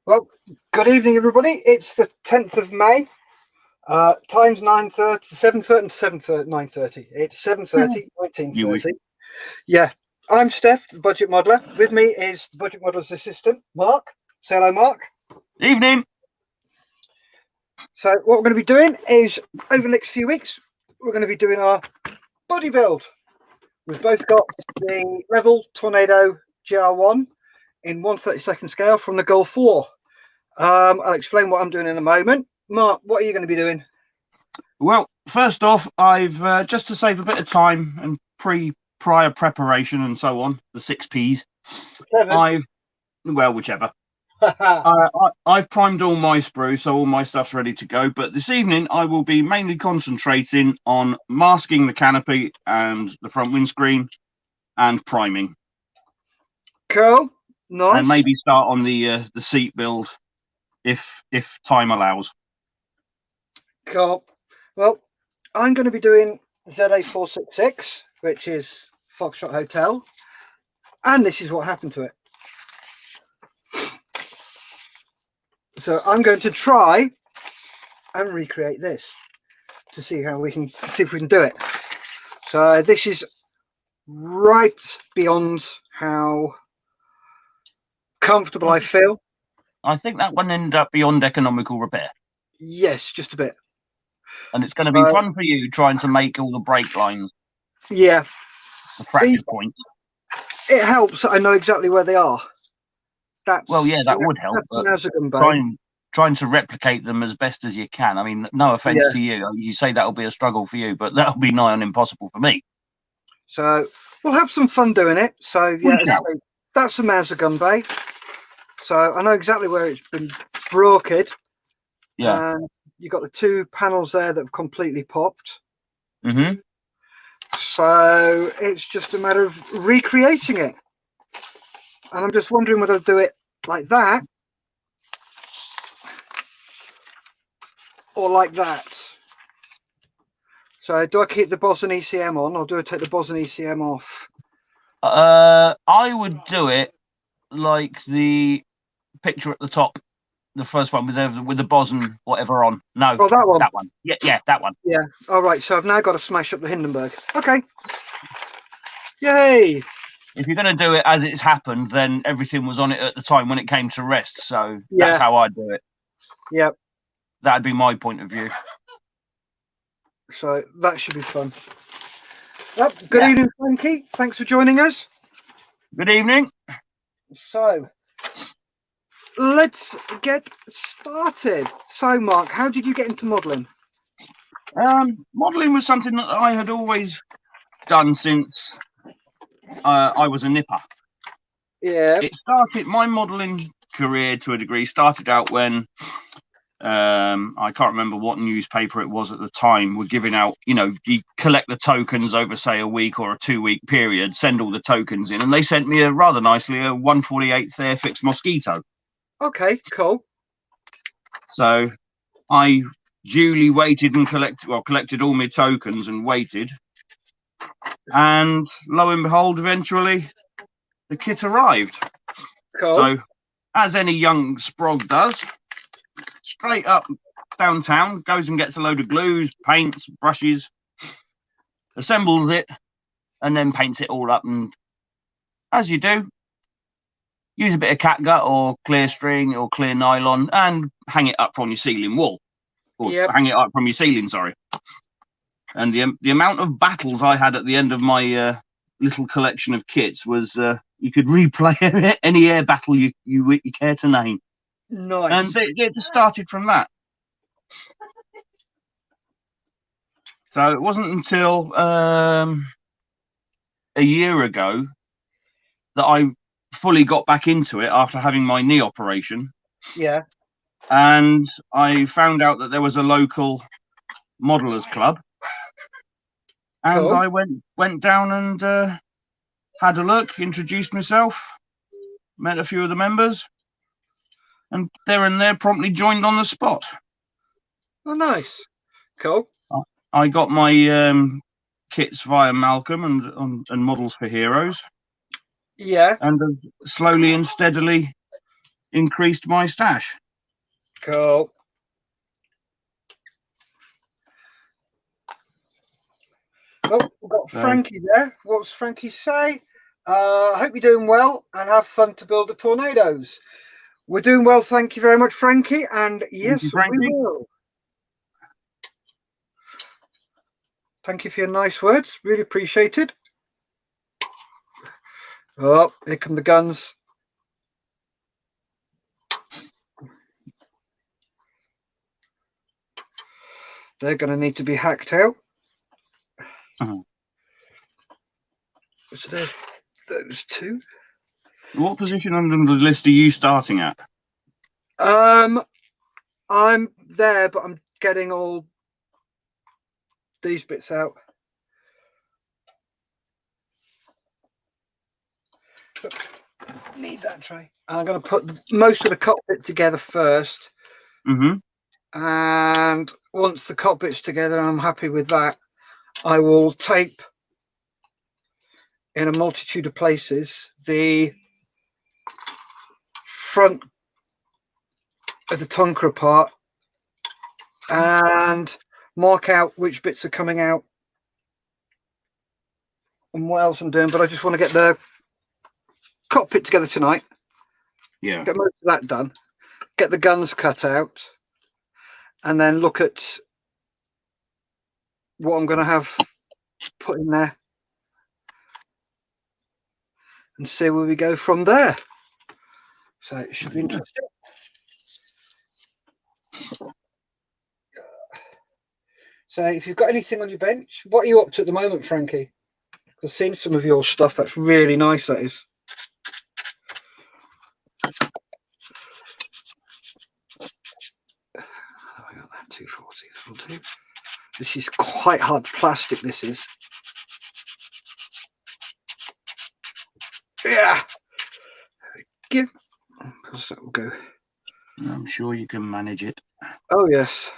Well, good evening, everybody. It's the 10th of May. Time's 9:30, 7:30, 7:30, 9:30. It's 7:30, You would. 19:30. Yeah, I'm Steph, the budget modeler. With me is the budget modeler's assistant, Mark. Say hello, Mark. Evening. So, what we're going to be doing is over the next few weeks, we're going to be doing our body build. We've both got the Revell Tornado GR1 in 1/32 scale from the Gulf War. I'll explain what I'm doing in a moment. Mark, what are you going to be doing? Well, first off, I've just to save a bit of time and prior preparation and so on, the 6Ps. Whichever. I've primed all my sprues, so all my stuff's ready to go. But this evening, I will be mainly concentrating on masking the canopy and the front windscreen and priming. Cool. Nice. And maybe start on the seat build if time allows. Cool. Well, I'm going to be doing ZA466, which is Foxtrot Hotel, and this is what happened to it. So I'm going to try and recreate this to see how we can see if we can do it. So this is right beyond how comfortable I feel. I think that one ended up beyond economical repair. Yes, just a bit. And it's going to be fun for you trying to make all the brake lines. Yeah. The fracture points. It helps that I know exactly where they are. That would help. But trying to replicate them as best as you can. I mean, no offence to you. You say that'll be a struggle for you, but that'll be nigh on impossible for me. So we'll have some fun doing it. So yeah, that's the Mauser gun bay. So I know exactly where it's been broken. Yeah. And you've got the two panels there that have completely popped. Mm-hmm. So it's just a matter of recreating it. And I'm just wondering whether I'll do it like that or like that. So do I keep the Boson ECM on or do I take the Boson ECM off? I would do it like the picture at the top, the first one with the Boson whatever on. No, that one. That one. Yeah, that one. Yeah. All right. So I've now got to smash up the Hindenburg. Okay. Yay. If you're going to do it as it's happened, then everything was on it at the time when it came to rest. So that's how I do it. Yep. That'd be my point of view. So that should be fun. Well, good evening, Frankie. Thanks for joining us. Good evening. So let's get started. So, Mark, how did you get into modelling? Modelling was something that I had always done since I was a nipper. Yeah. It started, my modelling career to a degree started out when I can't remember what newspaper it was at the time, were giving out, you collect the tokens over, say, a week or a 2-week period, send all the tokens in, and they sent me rather nicely a 1/48th Airfix Mosquito. Okay, cool. So I duly waited and collected all my tokens and waited. And lo and behold, eventually the kit arrived. Cool. So, as any young sprog does, straight up downtown, goes and gets a load of glues, paints, brushes, assembles it, and then paints it all up. And as you do, use a bit of catgut or clear string or clear nylon and hang it up from your ceiling wall. Or hang it up from your ceiling, sorry. And the amount of battles I had at the end of my little collection of kits was you could replay any air battle you care to name. Nice. And it just started from that. So it wasn't until a year ago that I fully got back into it after having my knee operation. Yeah. And I found out that there was a local modelers club. And I went down and had a look, introduced myself, met a few of the members, and there and there promptly joined on the spot. Oh, nice. Cool. I got my kits via Malcolm and Models for Heroes. Yeah. And slowly and steadily increased my stash. Cool. Oh, we've got Frankie there. What's Frankie say? I hope you're doing well and have fun to build the tornadoes. We're doing well, thank you very much, Frankie. And yes, Frankie. we will. Thank you for your nice words. Really appreciated. Oh, here come the guns. They're going to need to be hacked out. So there's those two. What position on the list are you starting at? I'm there, but I'm getting all these bits out. Need that tray. I'm going to put most of the cockpit together first. And once the cockpit's together and I'm happy with that, I will tape in a multitude of places the front of the Tonka apart and mark out which bits are coming out and what else I'm doing. But I just want to get the cockpit together tonight. Yeah. Get most of that done. Get the guns cut out. And then look at what I'm going to have put in there. And see where we go from there. So it should be interesting. So if you've got anything on your bench, what are you up to at the moment, Frankie? I've seen some of your stuff. That's really nice, that is. I got that 240. This is quite hard plastic, this is. Yeah. There we go. Because that will go. I'm sure you can manage it. Oh, yes.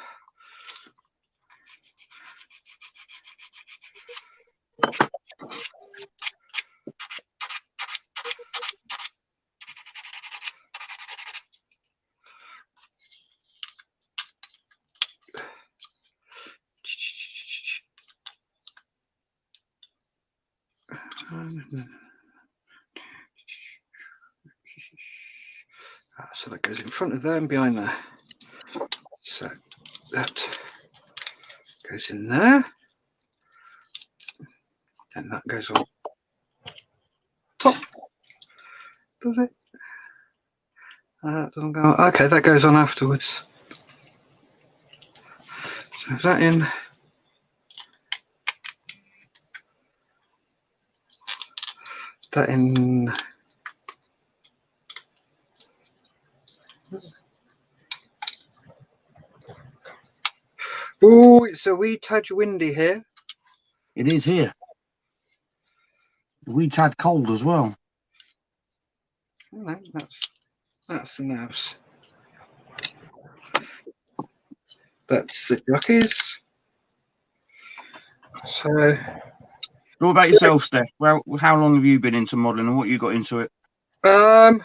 So that goes in front of there and behind there. So that goes in there. Then that goes on top. Does it? Doesn't go. Okay, that goes on afterwards. So that in. That in. Oh, it's a wee touch windy here. It is here. We had cold as well. No, that's the nerves. That's the jockeys. So. What about yourself, Steph? Well, how long have you been into modelling and what you got into it? Well,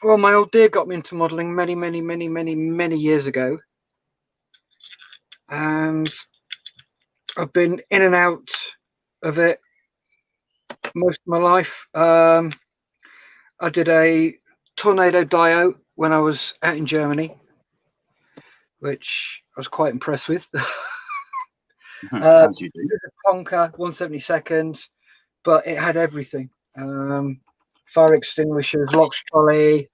my old dear got me into modelling many years ago. And I've been in and out of it most of my life. I did a tornado dio when I was out in Germany, which I was quite impressed with. As you do. Tonka 1/72, but it had everything. Fire extinguishers, LOX trolley,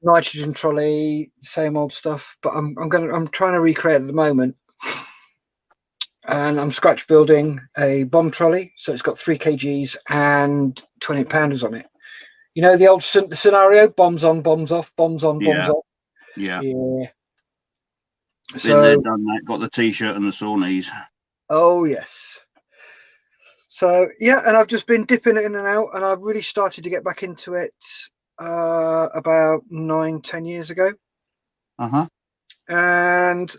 nitrogen trolley, same old stuff. But I'm trying to recreate it at the moment. And I'm scratch building a bomb trolley, so it's got 3 kgs and 20 pounders on it. You know the old scenario: bombs on, bombs off, bombs on, bombs off. Yeah. So been there, done that. Got the t-shirt and the sore knees. Oh yes. So yeah, and I've just been dipping it in and out, and I've really started to get back into it about 9-10 years ago. And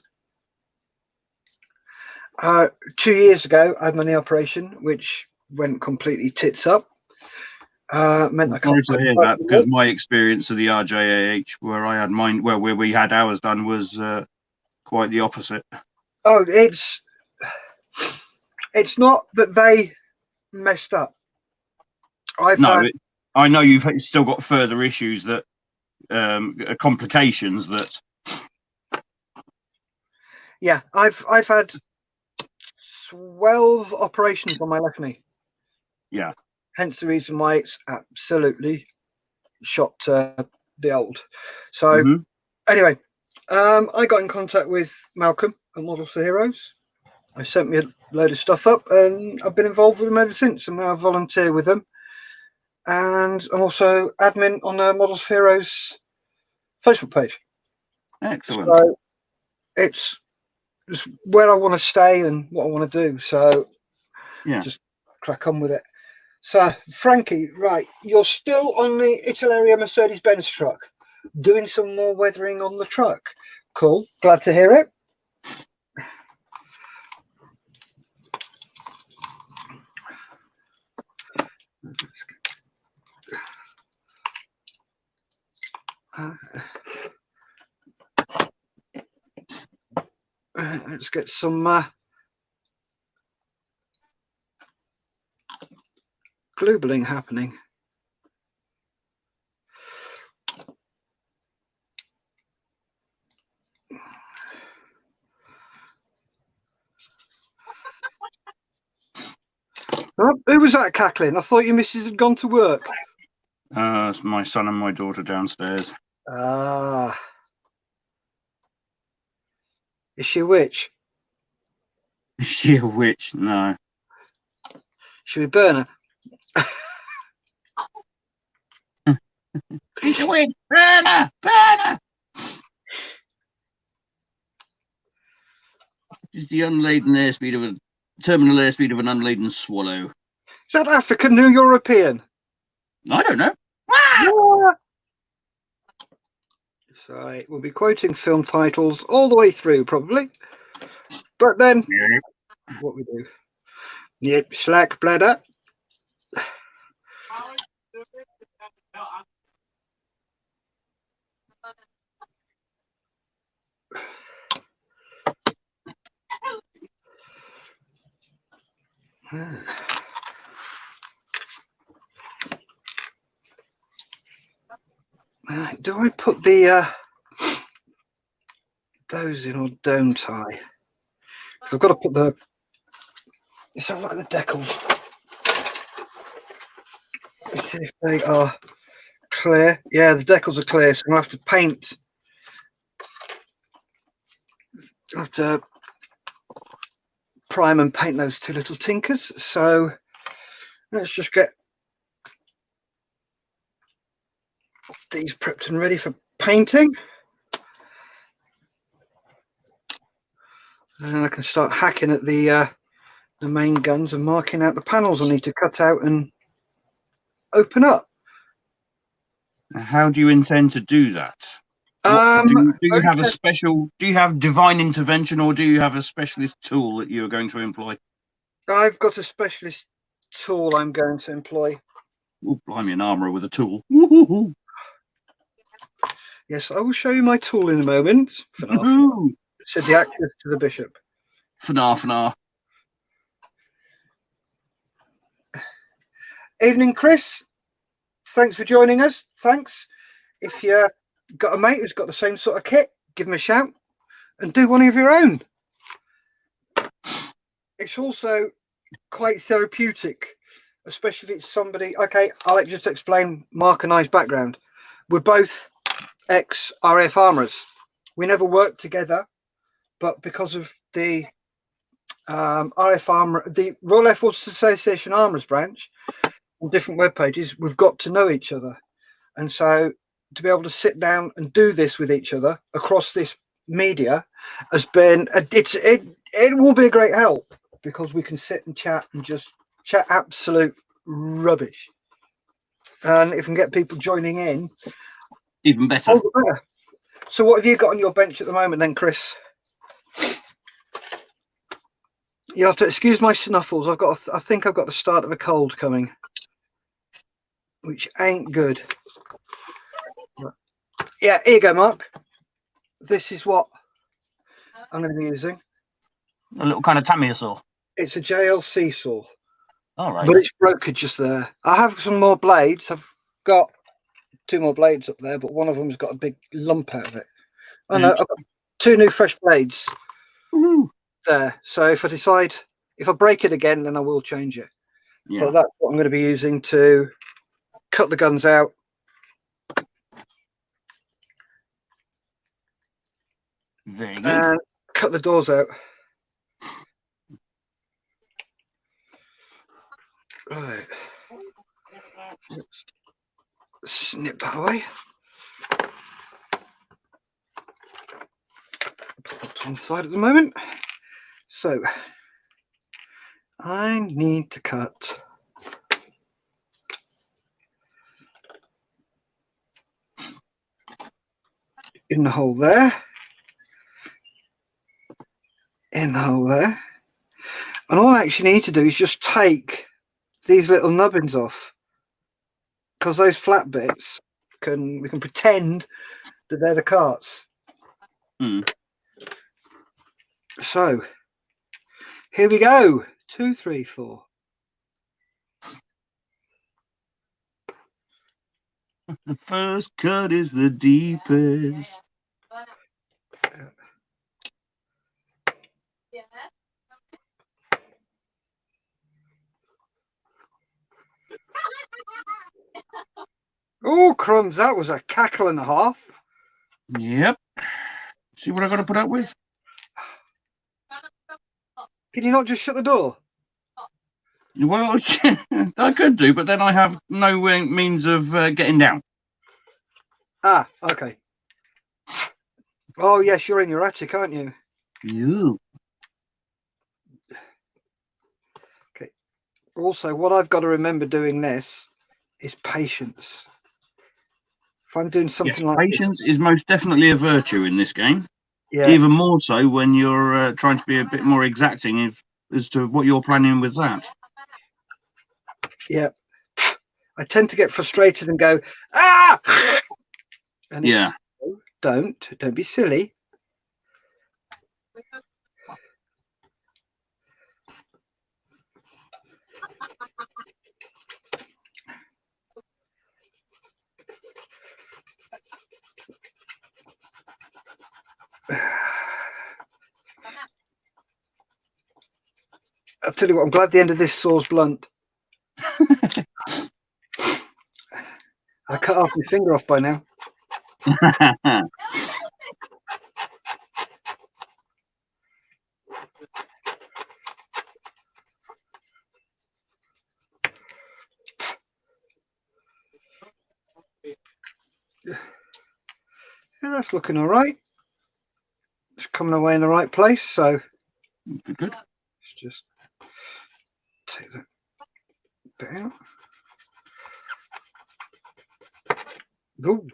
2 years ago, I had my knee operation, which went completely tits up. Meant I Sorry couldn't to hear that, because my experience of the RJAH, where I had mine, where we had ours done, was quite the opposite. Oh, it's not that they messed up. No, I know you've still got further issues that complications that. Yeah, I've had 12 operations on my left knee. Yeah. Hence the reason why it's absolutely shot the old. So anyway, I got in contact with Malcolm at Models for Heroes. I sent me a load of stuff up, and I've been involved with them ever since. I'm now a volunteer with them, and I'm also admin on the Models for Heroes Facebook page. Excellent. So it's where I want to stay and what I want to do. So yeah, just crack on with it. So Frankie, right, you're still on the Italia Mercedes-Benz truck, doing some more weathering on the truck. Cool, glad to hear it. Let's get some gloobling happening. Oh, who was that cackling? I thought your missus had gone to work. It's my son and my daughter downstairs. Ah. Is she a witch? Is she a witch? No. Should we burn her? She's a witch! Burn her! Burn her! Is the unladen airspeed of a terminal airspeed of an unladen swallow. Is that African New European? I don't know. Yeah. So we'll be quoting film titles all the way through, probably. But then, what we do? Yep, slack bladder. Do I put the those in or don't I? I've got to put the. Let's have a look at the decals. Let's see if they are clear. Yeah, the decals are clear, so I'm gonna have to paint. I have to prime and paint those two little tinkers. So let's just get these prepped and ready for painting. And I can start hacking at the main guns and marking out the panels I need to cut out and open up. How do you intend to do that? Do you have a special? Do you have divine intervention, or do you have a specialist tool that you are going to employ? I've got a specialist tool I'm going to employ. Oh, blimey, an armourer with a tool. Woo-hoo-hoo. Yes, I will show you my tool in a moment. Said the actress to the bishop. Fnar. Evening, Chris. Thanks for joining us. Thanks. If you got a mate who's got the same sort of kit, give him a shout and do one of your own. It's also quite therapeutic, especially if it's somebody. Okay, I'll just explain Mark and I's background. We're both ex-RAF armourers. We never worked together, but because of the RAF Armour, the Royal Air Force Association Armourers branch, on different web pages, we've got to know each other, and so to be able to sit down and do this with each other across this media has been it will be a great help, because we can sit and chat and just chat absolute rubbish, and if we can get people joining in, even better. all the better. So what have you got on your bench at the moment then, Chris? You have to excuse my snuffles. I think I've got the start of a cold coming. which ain't good. Yeah, here you go, Mark. This is what I'm going to be using. A little kind of Tamiya saw. It's a JLC saw. All right. But it's broken just there. I have some more blades. I've got 2 more blades up there, but one of them's got a big lump out of it. Oh no, I've got 2 new fresh blades there. So if I break it again, then I will change it. Yeah. But that's what I'm going to be using to cut the guns out. Very good. And cut the doors out. Right. Let's snip that away. Put that to one side at the moment. So I need to cut in the hole there, in the hole there, and all I actually need to do is just take these little nubbins off, because those flat bits we can pretend that they're the carts. So here we go. 2, 3, 4. The first cut is the deepest. Oh, crumbs, that was a cackle and a half. Yep. See what I got to put up with? Can you not just shut the door? Well, I could do, but then I have no means of getting down. Ah, okay. Oh, yes, you're in your attic, aren't you? You. Okay. Also, what I've got to remember doing this is patience. If I'm doing something like patience is most definitely a virtue in this game. Yeah. Even more so when you're trying to be a bit more exacting as to what you're planning with that. Yeah. I tend to get frustrated and go, ah! And yeah. Don't be silly. I'll tell you what, I'm glad the end of this saw's blunt. I cut half my finger off by now. Yeah, that's looking all right. It's coming away in the right place, so good. Let's just take that bit out. Ooh.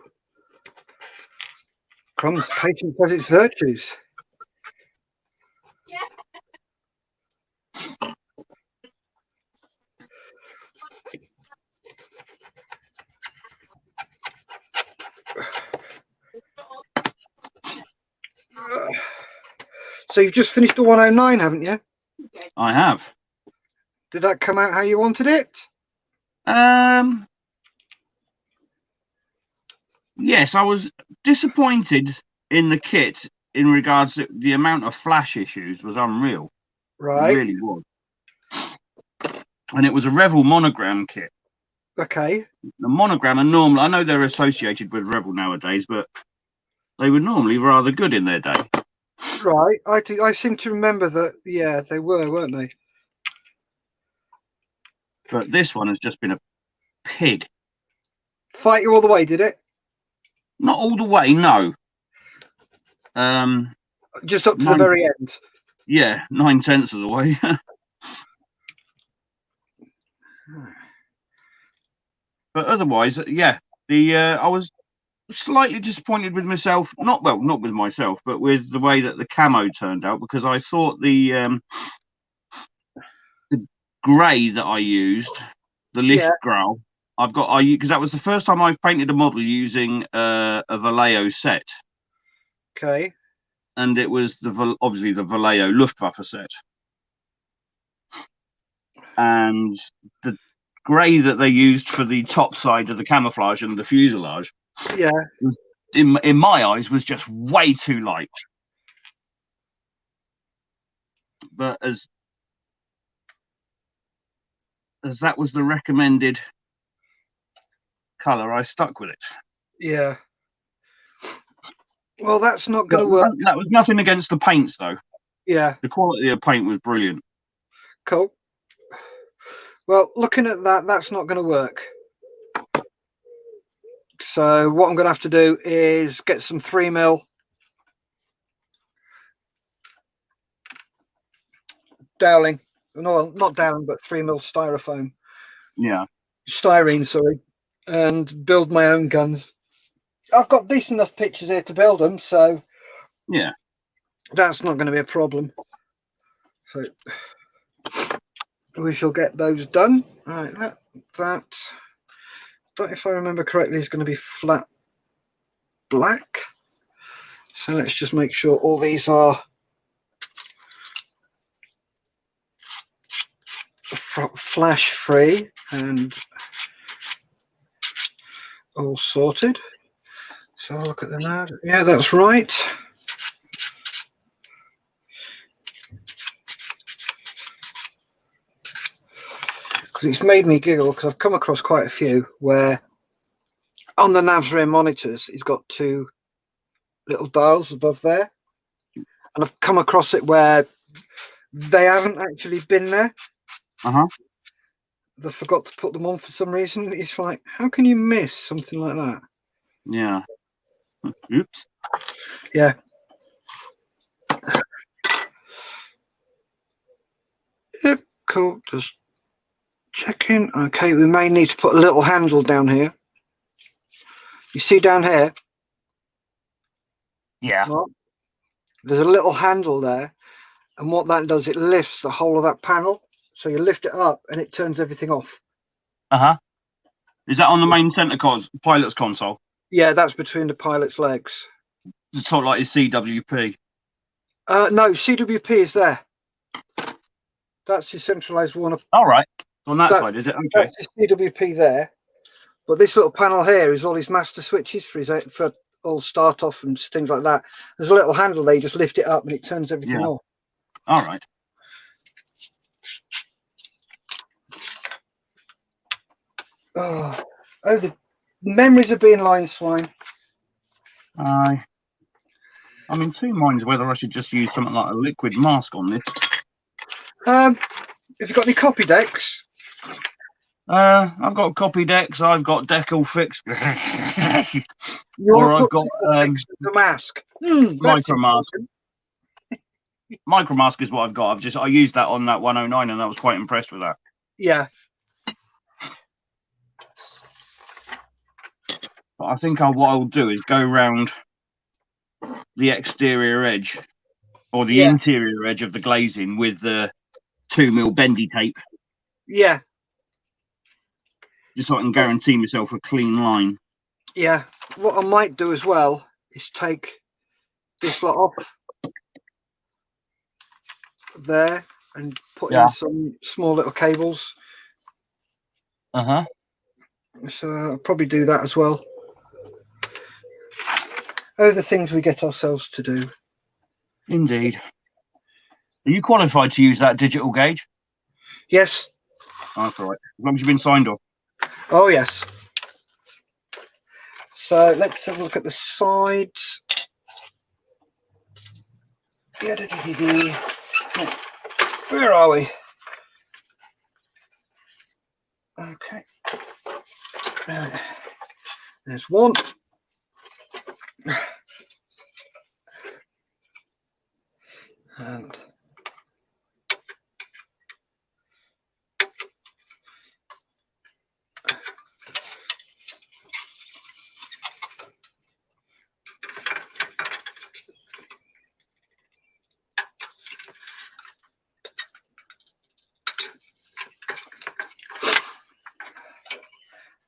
Crumbs, patience has its virtues. So you've just finished the 109, haven't you? I have. Did that come out how you wanted it? Yes, I was disappointed in the kit in regards to the amount of flash issues was unreal. Right. It really was. And it was a Revell monogram kit. Okay. The monogram are normal. I know they're associated with Revell nowadays, but they were normally rather good in their day. Right. I seem to remember that, yeah, they were, weren't they? But this one has just been a pig. Fight you all the way, did it? Not all the way, no. Just up to the very end. Yeah, 9/10 of the way. But otherwise, yeah, I was slightly disappointed with myself. Not with myself, but with the way that the camo turned out, because I thought the grey that I used, the lift growl, I've got because that was the first time I've painted a model using a Vallejo set, Okay. and it was obviously the Vallejo Luftwaffe set, and the grey that they used for the top side of the camouflage and the fuselage, Yeah. in my eyes, was just way too light. But as that was the recommended colour, I stuck with it. Yeah. Well, that's not going to work. That was nothing against the paints, though. Yeah. The quality of paint was brilliant. Cool. Well, looking at that, that's not going to work. So what I'm going to have to do is get some 3mm doweling. No, not doweling, but 3mm styrofoam. Yeah. Styrene, sorry. And build my own guns. I've got decent enough pictures here to build them, so yeah, that's not going to be a problem. So we shall get those done. Right, that if I remember correctly, is going to be flat black. So let's just make sure all these are flash free and all sorted. So I'll look at them now. Yeah, that's right. Because it's made me giggle, because I've come across quite a few where on the nav's rear monitors he's got two little dials above there, and I've come across it where they haven't actually been there. They forgot to put them on for some reason. It's like, how can you miss something like that? Yeah. Oops. Yeah. Yep, cool. Just checking. Okay, we may need to put a little handle down here. You see down here? Yeah. Mark? There's a little handle there, and what that does, it lifts the whole of that panel. So you lift it up and it turns everything off. Is that on the main center pilot's console? Yeah, that's between the pilot's legs. It's sort of like his CWP. No, CWP is there. That's the centralized one. All right. On that side, is it? Okay. That's the CWP there. But this little panel here is all his master switches for all start off and things like that. There's a little handle there. You just lift it up and it turns everything off. All right. Oh, the memories of being line swine. I'm in two minds whether I should just use something like a liquid mask on this. Have you got any copy decks? I've got copy decks. I've got Decal Fix. Or I've got the mask. Micro Mask. Micro Mask is what I've got. I used that on that 109 and I was quite impressed with that. Yeah. But I think what I'll do is go around the exterior edge or the interior edge of the glazing with the 2mm bendy tape. Yeah. Just so I can guarantee myself a clean line. Yeah. What I might do as well is take this lot off there and put in some small little cables. So I'll probably do that as well. Oh, the things we get ourselves to do. Indeed. Are you qualified to use that digital gauge? Yes. Oh, that's all right. As long as you've been signed off. Oh, yes. So let's have a look at the sides. Where are we? Okay. There's one. And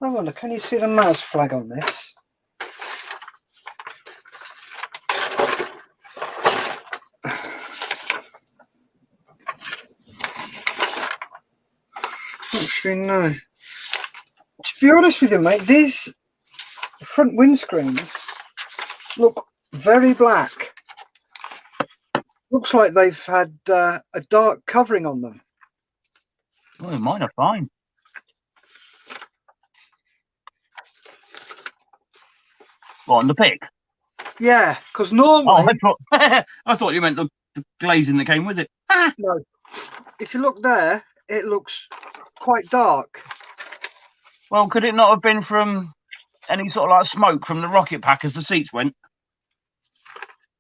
I wonder, can you see the Maz flag on this? Actually, no. To be honest with you, mate, these front windscreens look very black. Looks like they've had a dark covering on them. Oh, mine are fine. What, on the pick? Yeah, because Oh, normally, I thought you meant the glazing that came with it. no, if you look there, it looks quite dark. Well, could it not have been from any sort of like smoke from the rocket pack as the seats went?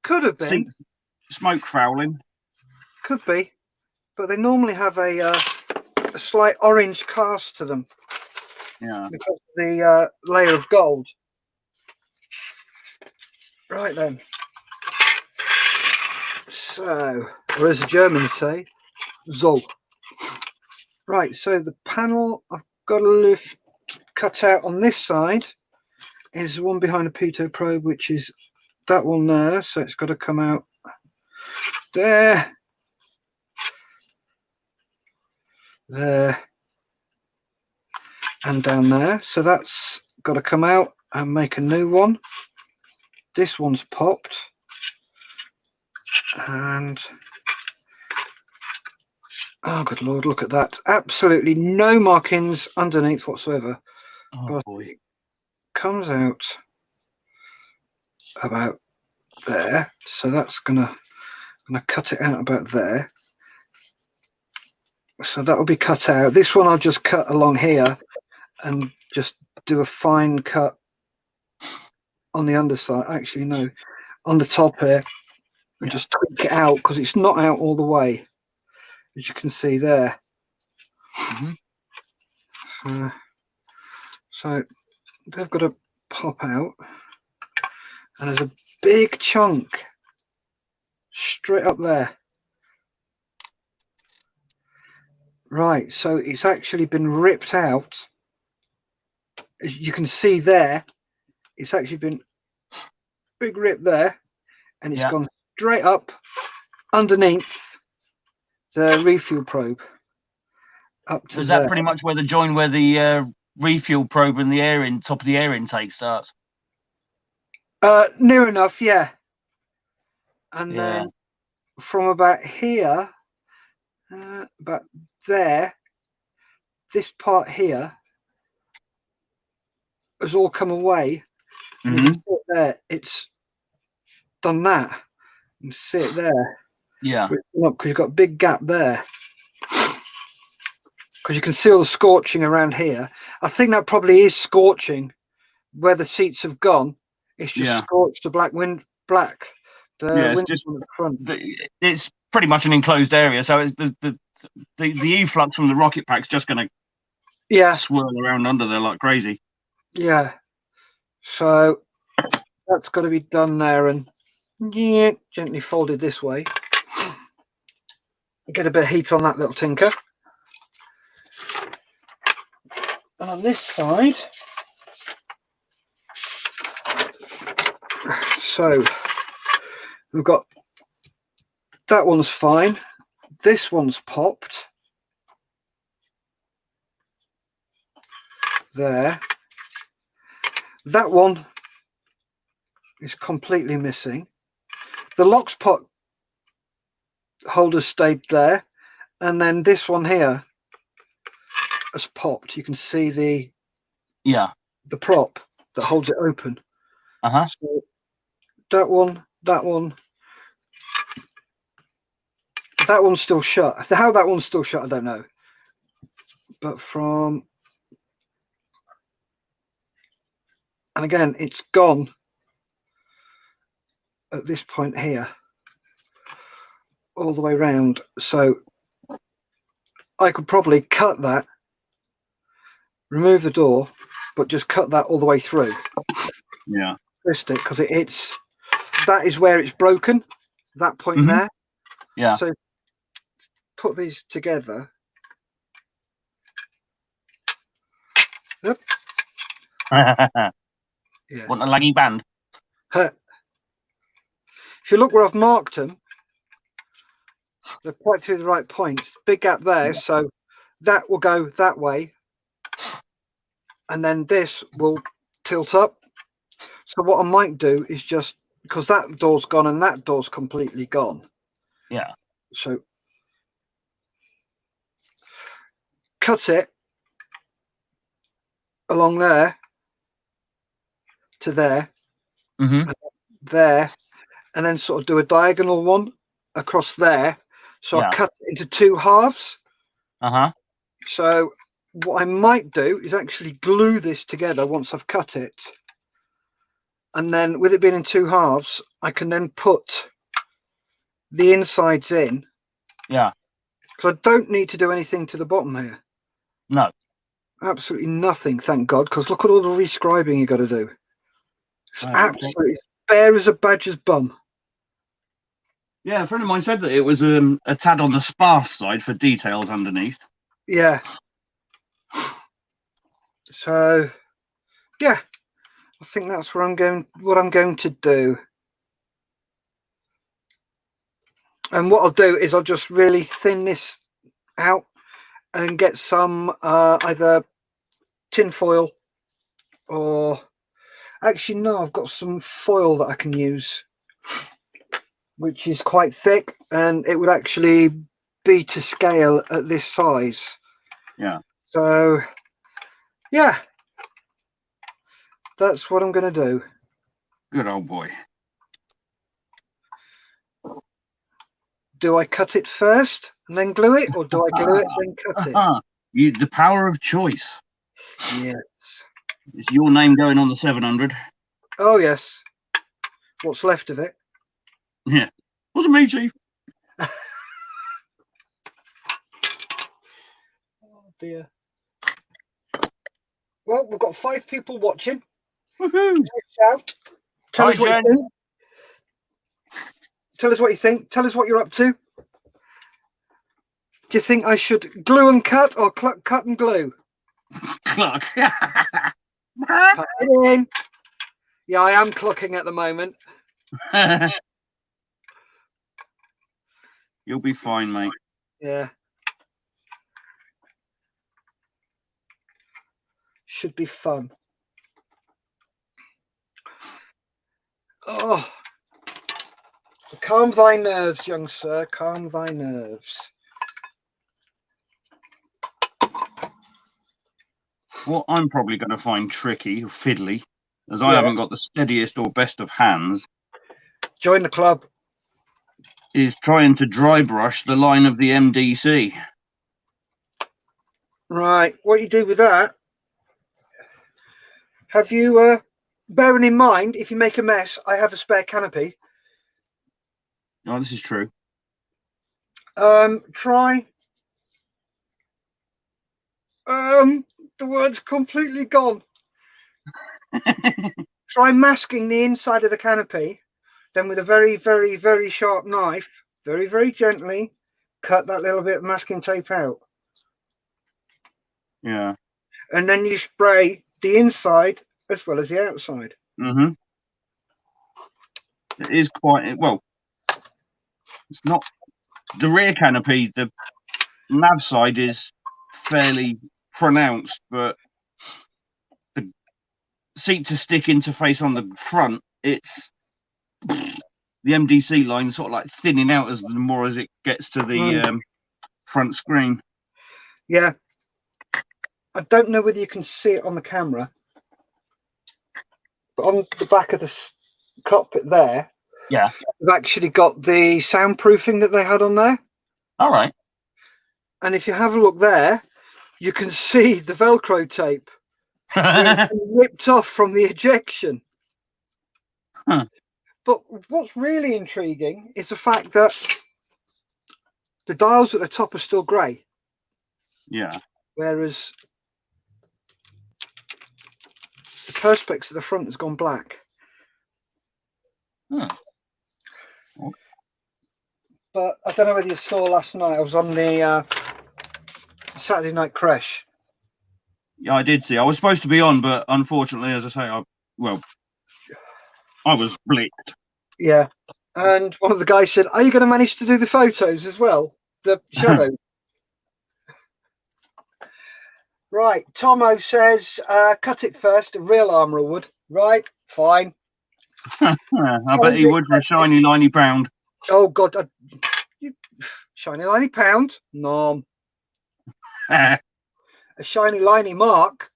Could have been, Smoke fouling. could be, but they normally have a slight orange cast to them. Yeah. Because of the layer of gold. Right then. So, or as the Germans say, so. Right, so the panel I've got to lift cut out on this side is the one behind the pitot probe, which is that one there. So it's got to come out there, there, and down there. So that's got to come out and make a new one. This one's popped. And oh, good Lord, look at that. Absolutely no markings underneath whatsoever. Oh, but boy. it comes out about there. So that's gonna cut it out about there. So that will be cut out. This one I'll just cut along here and just do a fine cut on the underside. Actually, no, on the top here, and just tweak it out because it's not out all the way, as you can see there. So they've got to pop out, and there's a big chunk straight up there. Right, so it's actually been ripped out. As you can see there, it's actually been big rip there, and it's gone straight up underneath the refuel probe. Up to Is there. that pretty much where the join where the refuel probe and the air in top of the air intake starts? Near enough, yeah. And then from about here, about there, this part here has all come away. And you can see it there. It's done that. You can see it there. Yeah. Because you've got a big gap there. Because you can see all the scorching around here. I think that probably is scorching where the seats have gone. It's just scorched the window It's on the front. It's pretty much an enclosed area, so it's the efflux from the rocket pack's just going to swirl around under there like crazy. Yeah. So that's got to be done there, and gently folded this way. Get a bit of heat on that little tinker. And on this side, so we've got that one's fine. This one's popped. There. That one is completely missing. The LOX pot holder stayed there, and then this one here has popped. You can see the prop that holds it open. So that one's still shut. How that one's still shut, I don't know. But and again, it's gone at this point here, all the way round. So I could probably cut that, remove the door, but just cut that all the way through. Yeah. Twist it, because that is where it's broken, that point there. Yeah. So put these together. Yep. Yeah. Want a laggy band? If you look where I've marked them, they're quite to the right points. Big gap there, so that will go that way, and then this will tilt up. So what I might do is just, because that door's gone and that door's completely gone. Yeah. So cut it along there to there, there, and then sort of do a diagonal one across there. So Yeah. I cut it into 2 halves. Uh-huh. So what I might do is actually glue this together once I've cut it. And then with it being in 2 halves, I can then put the insides in. Yeah. Because I don't need to do anything to the bottom here. No. Absolutely nothing, thank God, because look at all the rescribing you got to do. It's absolutely bare as a badger's bum. Yeah, a friend of mine said that it was a tad on the sparse side for details underneath. Yeah. So, yeah, I think that's what I'm going to do. And what I'll do is I'll just really thin this out and get some either tin foil or actually no, I've got some foil that I can use, which is quite thick, and it would actually be to scale at this size. Yeah. So yeah, that's what I'm going to do. Good old boy. Do I cut it first and then glue it, or do I glue it then cut it? The power of choice. Yes. It's your name going on the 700. Oh yes. What's left of it? Yeah. Wasn't me, Chief. Oh dear. Well, we've got 5 people watching. Woohoo! Shout. Tell Hi, us what Jen. you think. Tell us what you think. Tell us what you're up to. Do you think I should glue and cut, or cut and glue? Cluck. Put it in. Yeah, I am clucking at the moment. You'll be fine, mate. Yeah. Should be fun. Oh. Calm thy nerves, young sir. Calm thy nerves. What I'm probably going to find tricky or fiddly, as I haven't got the steadiest or best of hands, join the club, is trying to dry brush the line of the MDC. Right. What you do with that, have you, bearing in mind, if you make a mess, I have a spare canopy. Oh, this is true. Try. The word's completely gone. Try masking the inside of the canopy, then with a very, very, very sharp knife, very, very gently, cut that little bit of masking tape out. Yeah. And then you spray the inside as well as the outside. Mm-hmm. It is quite, well, it's not, the rear canopy, the nav side is fairly pronounced, but the seat to stick interface on the front, it's the MDC line sort of like thinning out as the more as it gets to the front screen. Yeah. I don't know whether you can see it on the camera, but on the back of the cockpit there, yeah, they've actually got the soundproofing that they had on there. All right. And if you have a look there, you can see the Velcro tape ripped off from the ejection. Huh. But what's really intriguing is the fact that the dials at the top are still grey. Yeah. Whereas the perspex at the front has gone black. Huh. But I don't know whether you saw last night, I was on the Saturday Night Crash. Yeah, I did see. I was supposed to be on, but unfortunately, as I say, I was blitzed. Yeah. And one of the guys said, "Are you going to manage to do the photos as well? The shadow." Right. Tomo says, "Cut it first. A real armourer would." Right. Fine. I bet he would for a shiny, liney pound. Oh God! Shiny, liney pound. Nom. A shiny, liney Marc.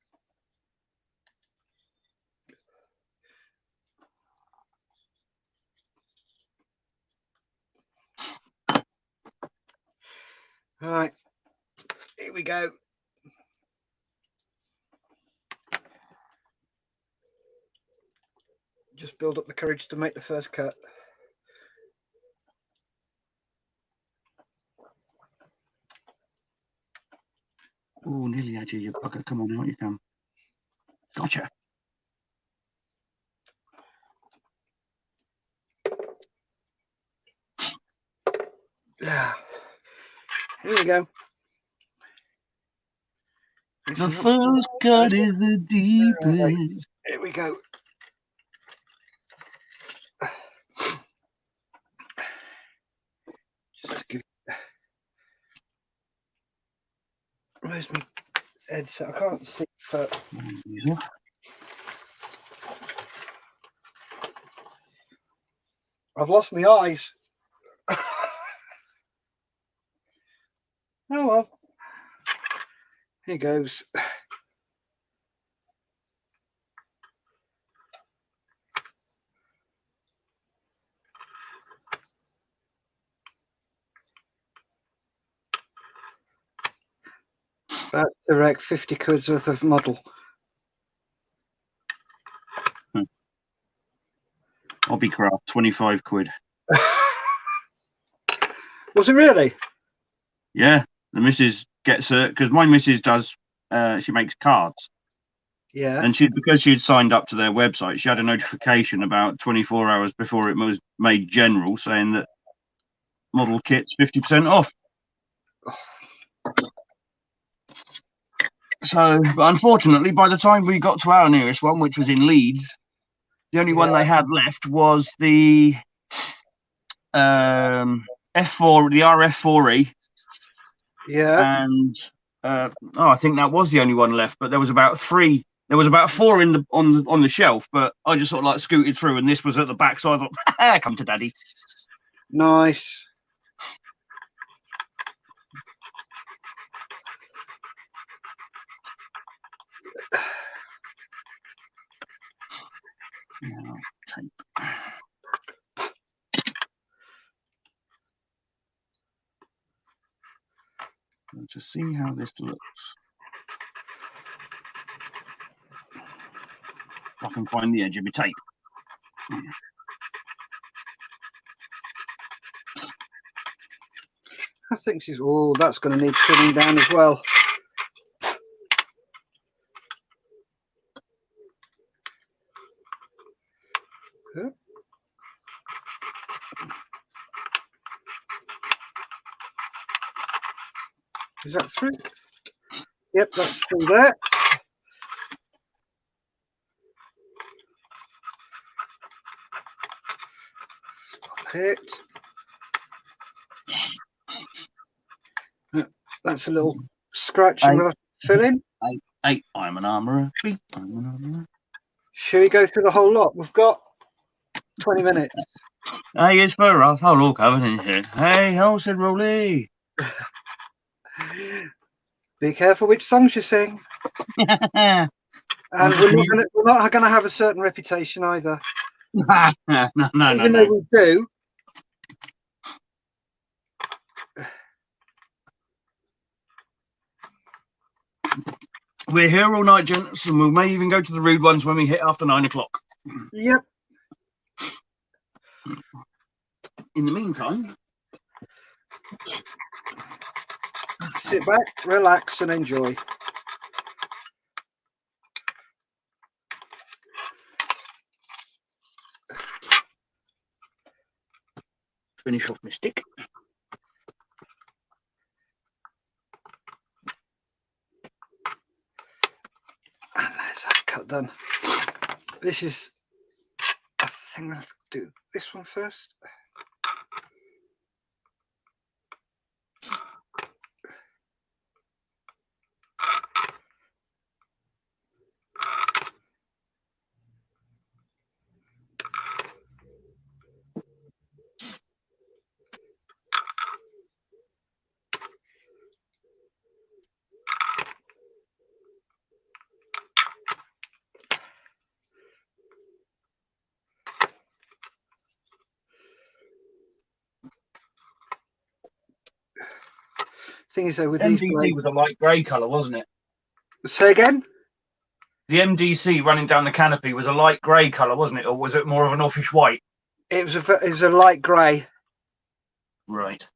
All right. Here we go. Just build up the courage to make the first cut. Oh, nearly had you bugger. Come on, out you come. Gotcha. Yeah. Here we go. The first cut is the deepest. Right. Here we go. Just to give. Where's my headset? I can't see. But I've lost my eyes. Oh well. Here goes. That's direct 50 quid's worth of model. Hobbycraft, 25 quid. Was it really? Yeah, the missus gets her, because my missus does, she makes cards. Yeah. And because she'd signed up to their website, she had a notification about 24 hours before it was made general saying that model kit's 50% off. So, but unfortunately, by the time we got to our nearest one, which was in Leeds, the only one they had left was the F4, the RF4E. Yeah. And I think that was the only one left. But there was about three. There was about four in the on the shelf. But I just sort of like scooted through, and this was at the back. So I thought, come to daddy. Nice. Tape. To see how this looks. I can find the edge of my tape. I think she's. Oh, that's going to need trimming down as well. Yeah. Is that through? Yep, that's through there. Stop it. That's a little scratch and we'll fill in. I'm an armourer. I'm an armourer. Should we go through the whole lot? We've got 20 minutes. Hey, it's for us. I'll all covered in here. Hey, how said Rolly? Be careful which songs you sing. And we're not going to have a certain reputation either. No. Even though we do. We're here all night, gents, and we may even go to the rude ones when we hit after 9 o'clock. Yep. In the meantime, sit back, relax, and enjoy. Finish off my stick. that done. This is, I think I have to do this one first. Thing is though, with these MDC was a light grey colour, wasn't it? say again? The MDC running down the canopy was a light grey colour, wasn't it? Or was it more of an offish white? It was a light grey. Right.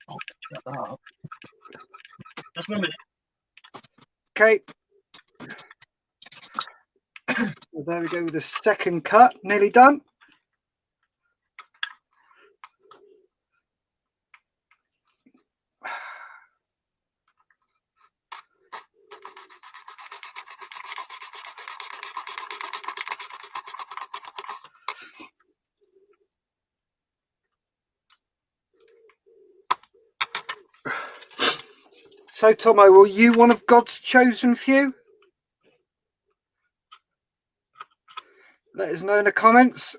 Oh, shut that up. Just 1 minute. Okay. So there we go with the second cut, nearly done. So Tomo, were you one of God's chosen few? Let us know in the comments.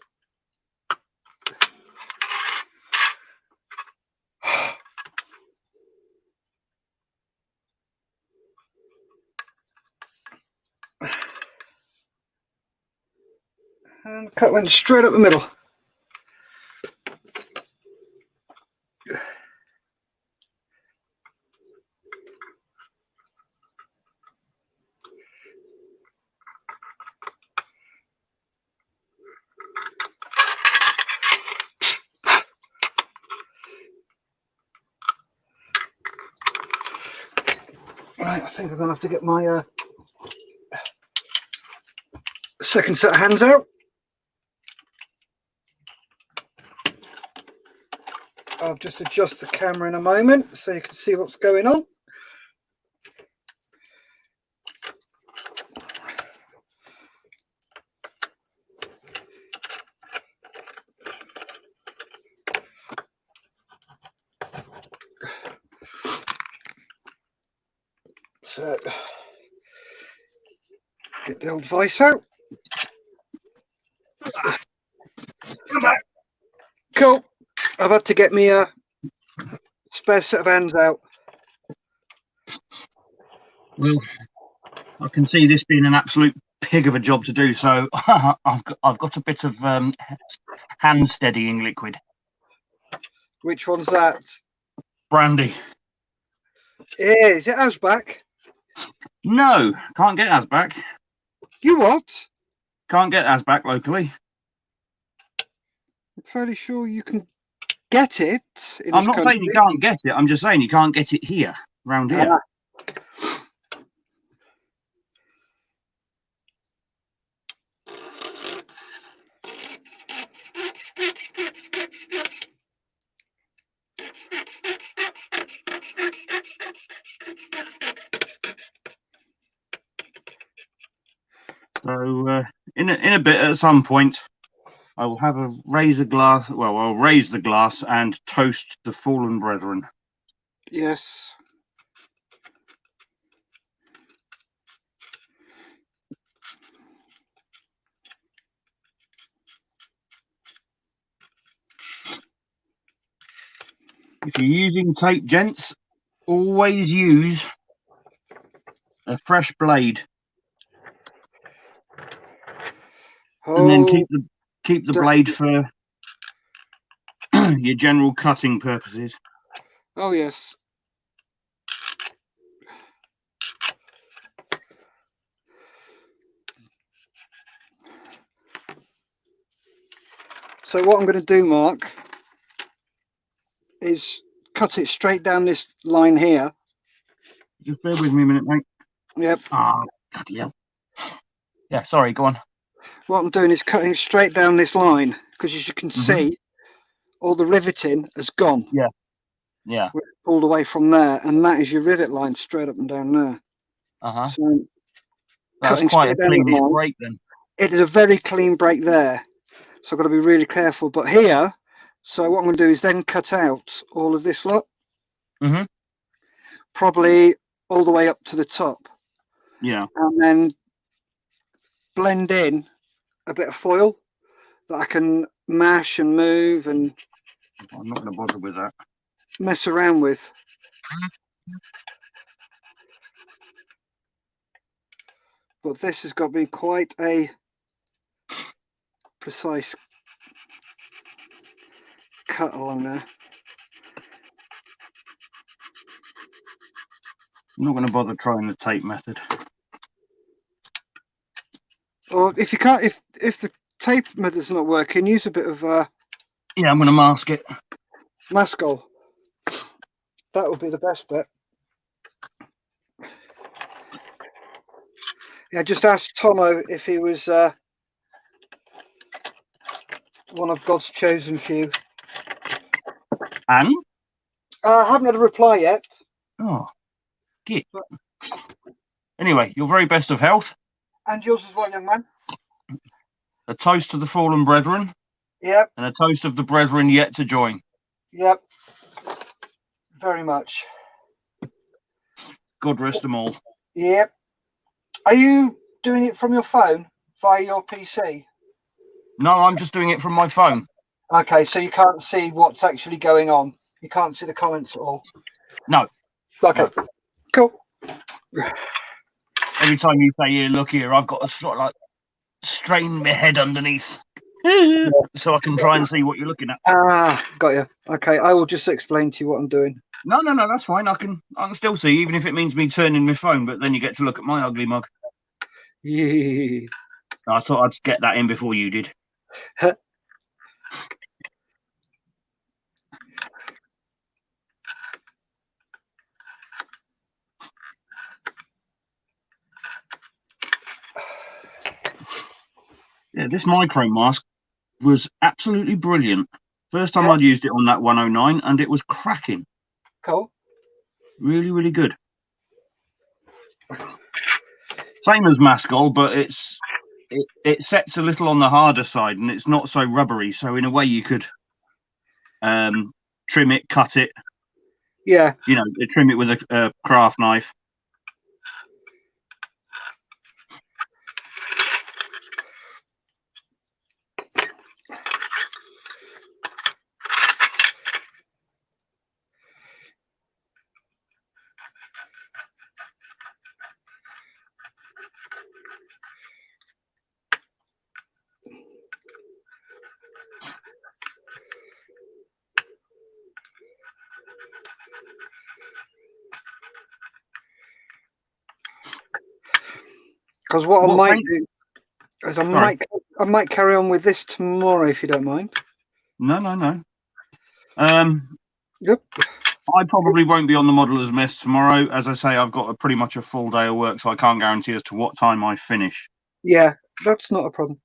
And cut went straight up the middle. Right, I think I'm gonna have to get my second set of hands out. I'll just adjust the camera in a moment so you can see what's going on. So, get the old vice out. Come back. Cool. I've had to get me a spare set of hands out. Well, I can see this being an absolute pig of a job to do, so I've got a bit of hand steadying liquid. Which one's that? Brandy. Yeah, is it Asback? No, can't get Asback. You what? Can't get Asback locally. I'm fairly sure you can get it in I'm this not country. saying you can't get it. I'm just saying you can't get it here, round here. So in a bit, at some point, I will have a raise a glass. Well, I'll raise the glass and toast the fallen brethren. Yes. If you're using tape, gents, always use a fresh blade, and then Oh, keep the blade for your general cutting purposes. oh yes. So what I'm going to do, Mark, is cut it straight down this line here. Just bear with me a minute, mate. Yep. Ah, bloody hell. Yeah, sorry, go on. What I'm doing is cutting straight down this line, because as you can Mhm. see, all the riveting has gone. Yeah. Yeah. Pulled away from there, and that is your rivet line straight up and down there. Uh-huh. So That's cutting quite a straight down that clean line. break then. It is a very clean break there, so I've got to be really careful. But here, so what I'm going to do is then cut out all of this lot, probably all the way up to the top. Yeah. And then blend in a bit of foil that I can mash and move and I'm not going to bother with that. mess around with. But this has got to be quite a precise cut along there. I'm not going to bother trying the tape method. Or if you can't, if the tape method's not working, use a bit of Yeah, I'm going to mask it. Mascol. That would be the best bit. Yeah, just ask Tomo if he was one of God's chosen few. And? I haven't had a reply yet. Oh, git. Anyway, your very best of health. And yours as well, young man. A toast to the fallen brethren. Yep. And a toast of the brethren yet to join. Yep. Very much. God rest them all. Yep. Are you doing it from your phone via your PC? No, I'm just doing it from my phone. Okay, so you can't see what's actually going on. You can't see the comments at all. No. Okay. No. Cool. Every time you say, "Here, look here," I've got to sort of like strain my head underneath so I can try and see what you're looking at. Ah, got you. Okay, I will just explain to you what I'm doing. No, that's fine. I can still see, even if it means me turning my phone. But then you get to look at my ugly mug. Yeah. I thought I'd get that in before you did. Yeah, this micro mask was absolutely brilliant. First time I'd used it on that 109, and it was cracking. Cool. Really, really good. Same as Mascol, but it sets a little on the harder side, and it's not so rubbery. So in a way, you could trim it, cut it. Yeah. You know, trim it with a craft knife. Because what I might do is I might carry on with this tomorrow if you don't mind. No. Yep. I probably won't be on the Modeller's Mess tomorrow. As I say, I've got pretty much a full day of work, so I can't guarantee as to what time I finish. Yeah, that's not a problem.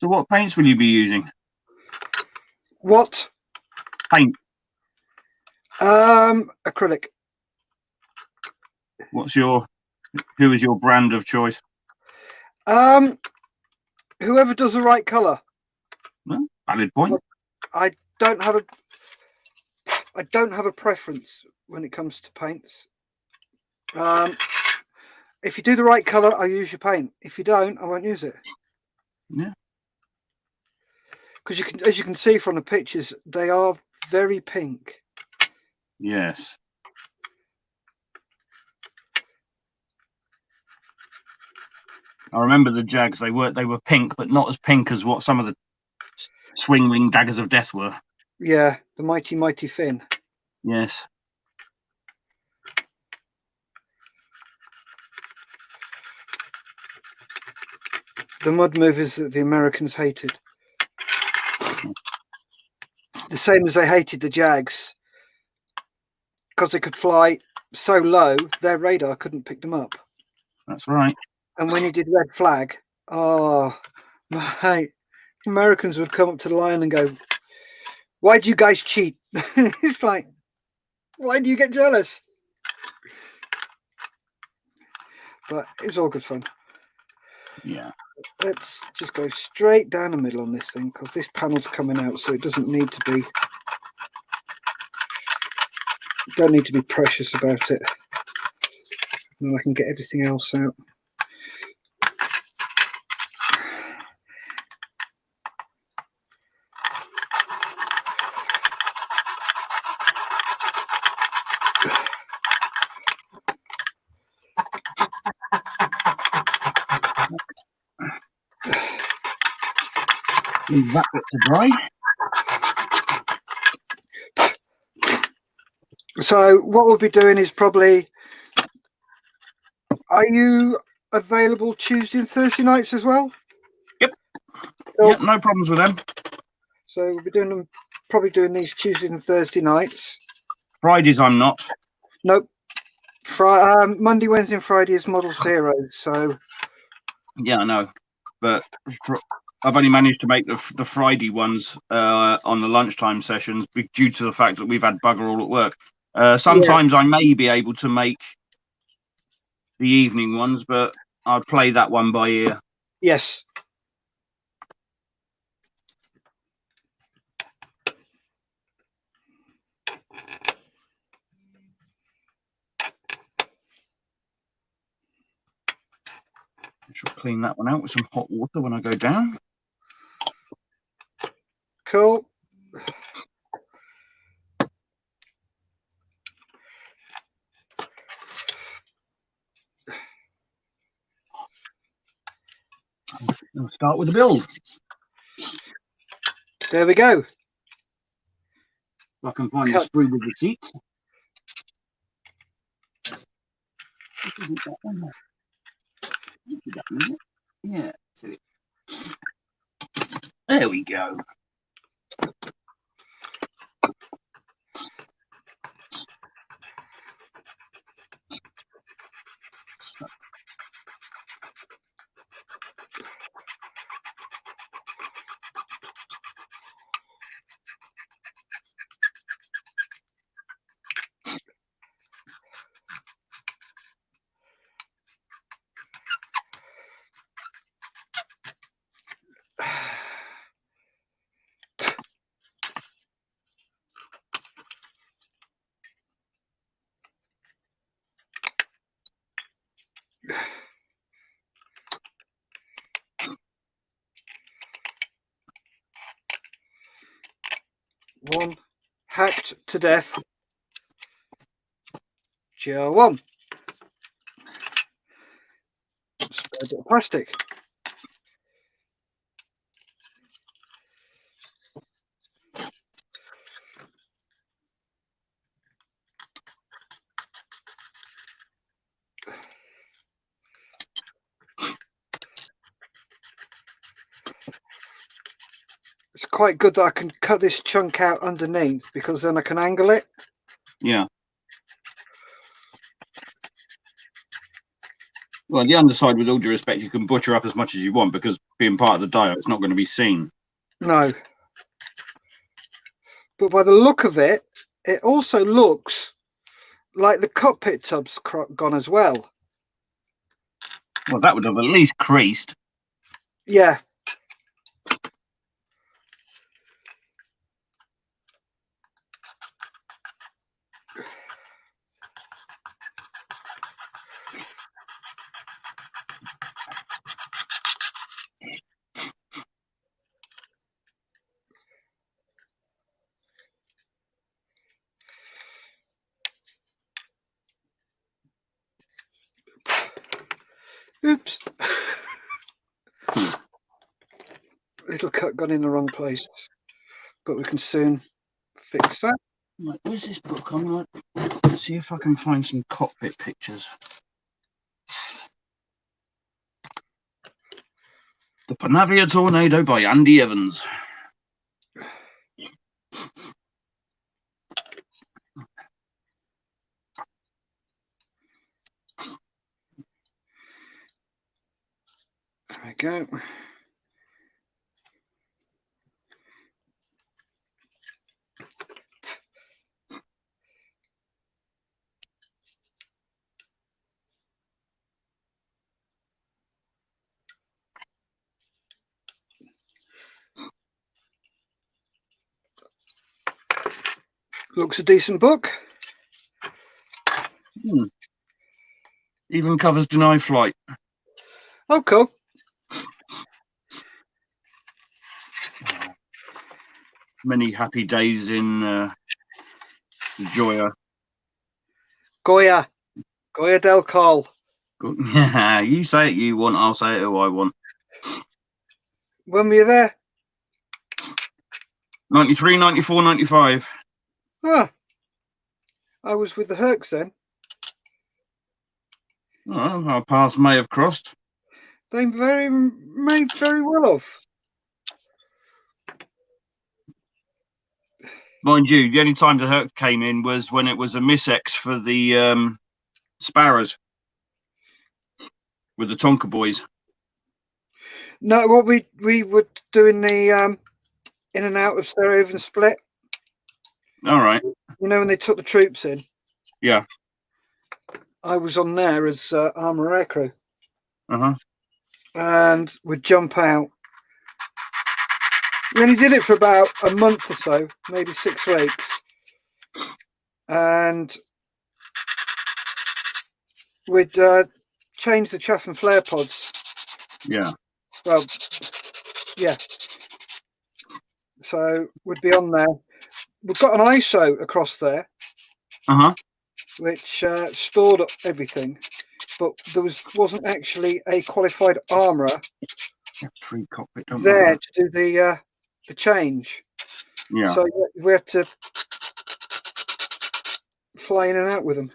So what paints will you be using? What? Paint. Acrylic. Who is your brand of choice? Whoever does the right colour. Well, valid point. I don't have a preference when it comes to paints. If you do the right colour, I use your paint. If you don't, I won't use it. Yeah. Because as you can see from the pictures, they are very pink. Yes. I remember the Jags. They were pink, but not as pink as what some of the swing wing daggers of death were. Yeah, the mighty Finn. Yes. The mud movers that the Americans hated. The same as they hated the Jags. Because they could fly so low, their radar couldn't pick them up. That's right. And when he did red flag, oh, mate, Americans would come up to the line and go, "Why do you guys cheat?" It's like, why do you get jealous? But it was all good fun. Yeah. Let's just go straight down the middle on this thing, because this panel's coming out, so it doesn't need to be. Don't need to be precious about it. And I can get everything else out. Leave that bit to dry. So what we'll be doing is probably. Are you available Tuesday and Thursday nights as well? Yep. Cool. Yep, no problems with them. So we'll be doing them, probably doing these Tuesdays and Thursday nights. Fridays I'm not. Nope. Monday, Wednesday, and Friday is Model Zero. So Yeah, I know, but I've only managed to make the Friday ones on the lunchtime sessions due to the fact that we've had bugger all at work. Sometimes I may be able to make the evening ones, but I'll play that one by ear. yes. I shall clean that one out with some hot water when I go down. Cool. I'll start with the build. There we go. If I can find the sprue with the seat. Yeah. There we go. One hacked to death. GR1. Spare bit of plastic. It's quite good that I can cut this chunk out underneath, because then I can angle it. Yeah. Well, the underside, with all due respect, you can butcher up as much as you want, because being part of the dial, it's not going to be seen. No. But by the look of it, it also looks like the cockpit tub's gone as well. Well, that would have at least creased. Yeah. Oops. Little cut gone in the wrong place, but we can soon fix that. Right, where's this book? I'm like, let's see if I can find some cockpit pictures. The Panavia Tornado by Andy Evans. There we go. Looks a decent book. Even covers Deny Flight. Oh, cool. Many happy days in Joya. Goya del Col. You say it you want, I'll say it who I want. When were you there? 93, 94, 95. Ah, I was with the Hercs then. Oh, our paths may have crossed. They may very well have. Mind you, the only time the Herc came in was when it was a Miss-X for the Sparrows with the Tonka boys. No, what we were doing the in and out of Stereo Split. All right. You know when they took the troops in? Yeah. I was on there as armour aircrew. Uh-huh. And we'd jump out. We only did it for about a month or so, maybe 6 weeks. And we'd change the chaff and flare pods. Yeah. Well, yeah. So we'd be on there. We've got an ISO across there, which stored up everything, but there wasn't actually a qualified armourer Free cockpit, there to do the change. Yeah. So we had to fly in and out with them.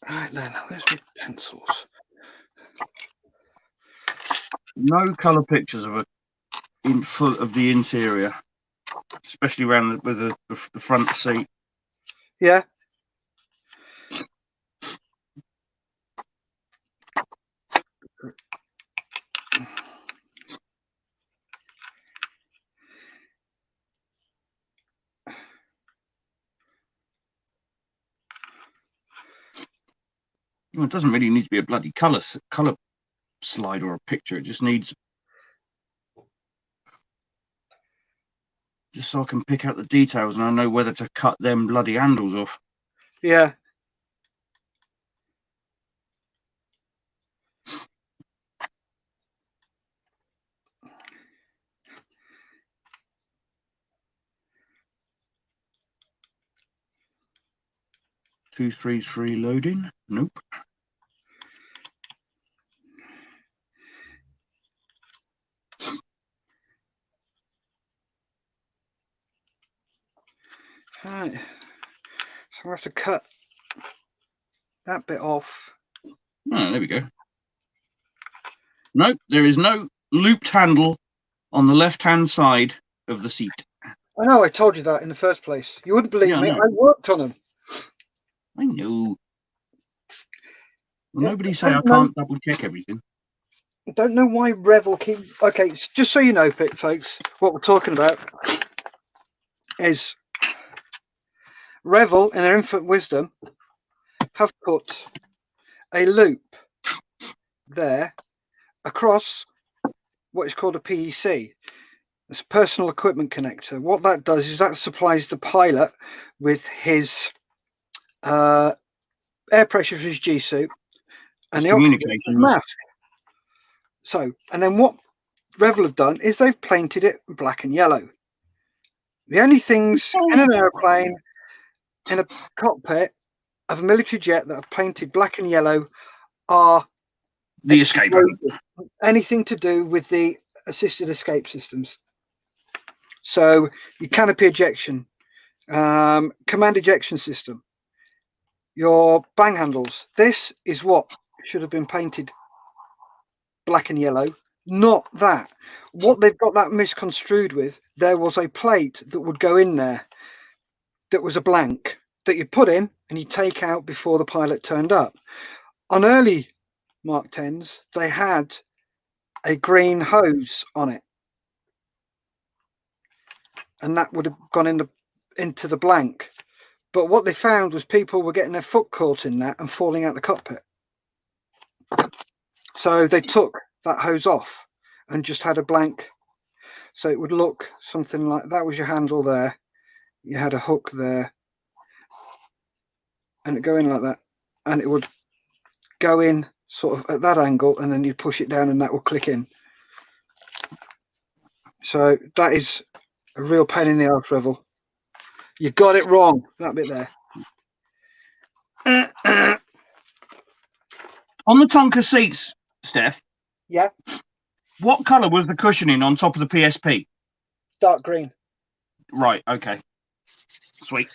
Right then, there's my pencils. No colour pictures of the interior, especially around with the front seat. Yeah. Well, it doesn't really need to be a bloody colour slide or a picture. It just needs, just so I can pick out the details and I know whether to cut them bloody handles off. Yeah. Two, 3 loading. Nope. Right. So we have to cut that bit off. Oh, there we go. Nope, there is no looped handle on the left-hand side of the seat. I know, I told you that in the first place. You wouldn't believe me. I I worked on them. I know. Well, Yeah, nobody say I can't double check everything. I don't know why Revell keep. Okay, just so you know, folks, what we're talking about is Revell, in their infinite wisdom, have put a loop there across what is called a PEC. It's a personal equipment connector. What that does is that supplies the pilot with his air pressure for his G suit and the oxygen mask. So, and then what Revell have done is they've painted it black and yellow. The only things in an airplane, in a cockpit of a military jet that are painted black and yellow are the escape. Anything to do with the assisted escape systems. So your canopy ejection, command ejection system, your bang handles. This is what should have been painted black and yellow, not that. What they've got that misconstrued with, there was a plate that would go in there that was a blank that you put in and you take out before the pilot turned up. On early Mark 10s, they had a green hose on it, and that would have gone into the blank. But what they found was people were getting their foot caught in that and falling out the cockpit. So they took that hose off and just had a blank. So it would look something like that. Was your handle there. You had a hook there. And it'd go in like that. And it would go in sort of at that angle, and then you push it down and that will click in. So that is a real pain in the arse, Revell. You got it wrong, that bit there. On the Tonka seats, Steph. Yeah. What colour was the cushioning on top of the PSP? Dark green. Right, okay. Sweet.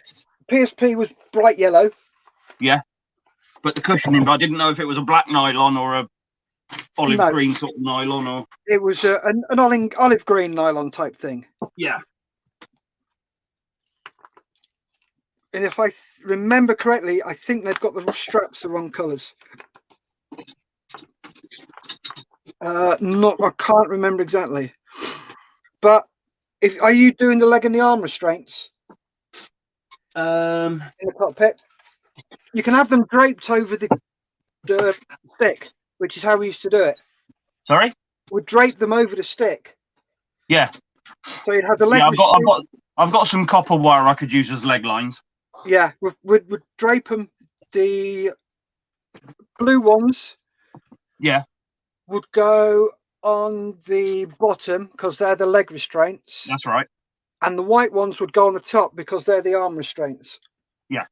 PSP was bright yellow. Yeah. But the cushioning, I didn't know if it was a black nylon or a olive green sort of nylon, or it was an olive green nylon type thing. Yeah. And if I remember correctly, I think they've got the straps the wrong colours. I can't remember exactly. But are you doing the leg and the arm restraints in the cockpit? You can have them draped over the stick, which is how we used to do it. Sorry? We'd drape them over the stick. Yeah. So you'd have the leg. Yeah, I've got some copper wire I could use as leg lines. Yeah, we'd drape them. The blue ones. Yeah. Would go on the bottom because they're the leg restraints. That's right. And the white ones would go on the top because they're the arm restraints. Yeah.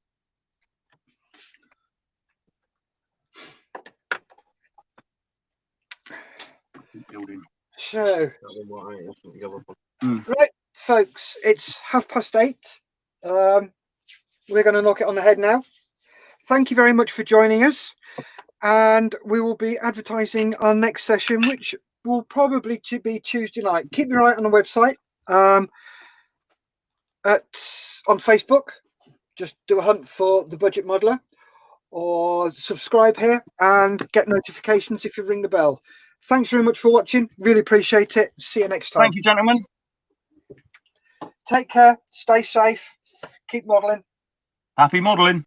So, right, folks, it's 8:30. We're going to knock it on the head now. Thank you very much for joining us. And we will be advertising our next session, which will probably be Tuesday night. Keep your eye on the website. On Facebook, just do a hunt for the Budget Modeler, or subscribe here and get notifications if you ring the bell. Thanks very much for watching. Really appreciate it. See you next time. Thank you, gentlemen. Take care. Stay safe. Keep modelling. Happy modelling.